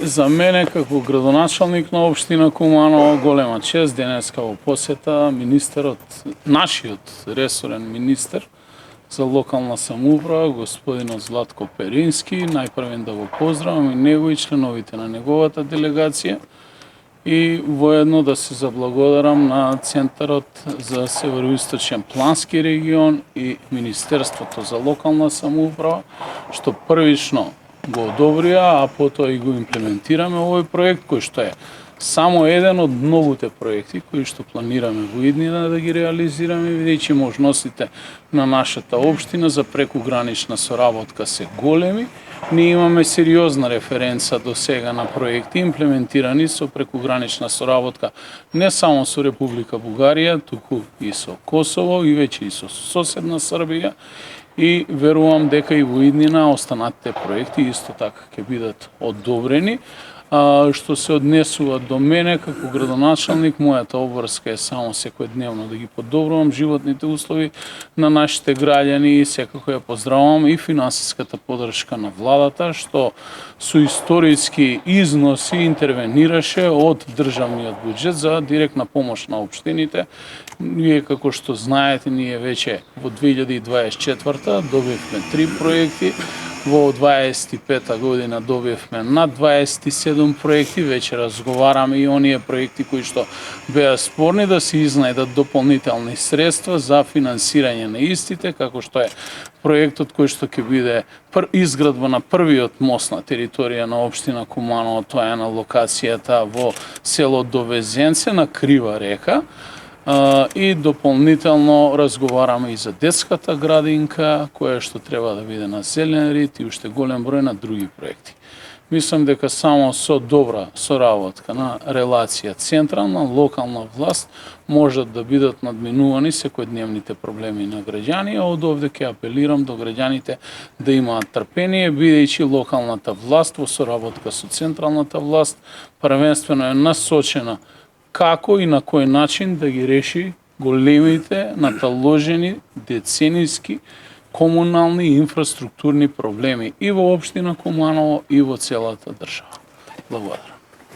За мене како градоначалник на општина Куманово голема чест денеска во посета нашиот ресорен министер за локална самоуправа, господинот Златко Перински. Најпрвен да го поздравам и него и членовите на неговата делегација и воедно да се заблагодарам на Центарот за Североисточен плански регион и Министерството за локална самоуправа, што првично го одобрија, а потоа и го имплементираме овој проект, кој што е само еден од многуте проекти кои што планираме во иднина да ги реализираме, бидејќи можностите на нашата општина за прекугранична соработка се големи. Ние имаме сериозна референца до сега на проекти имплементирани со прекугранична соработка не само со Република Бугарија, туку и со Косово и веќе и со соседна Србија. И верувам дека и во иднина останатите проекти исто така ќе бидат одобрени. Што се однесува до мене како градоначалник, мојата обврска е само секојдневно да ги подобрувам животните услови на нашите граѓани и секако ја поздравувам и финансиската поддршка на владата, што со историски износи интервенираше од државниот буџет за директна помош на општините. Вие како што знаете, ние веќе во 2024 добивме 3 проекти, во 25-та година добивме над 27 проекти, веќе разговараме и оние проекти кои што беа спорни да се изнајдат дополнителни средства за финансирање на истите, како што е проектот кој што ќе биде изградба на првиот мост на територија на општина Куманово, тоа е на локацијата во село Довезенце на Крива река. И дополнително разговараме и за детската градинка, која што треба да биде на зелен рид и уште голем број на други проекти. Мислам дека само со добра соработка на релација централна, локална власт можат да бидат надминувани секојдневните проблеми на граѓани, а од овде ќе апелирам до граѓаните да имаат трпение, бидејќи локалната власт во соработка со централната власт првенствено е насочена како и на кој начин да ги реши големите, наталожени, децениски, комунални и инфраструктурни проблеми и во општина Куманово и во целата држава. Благодарам.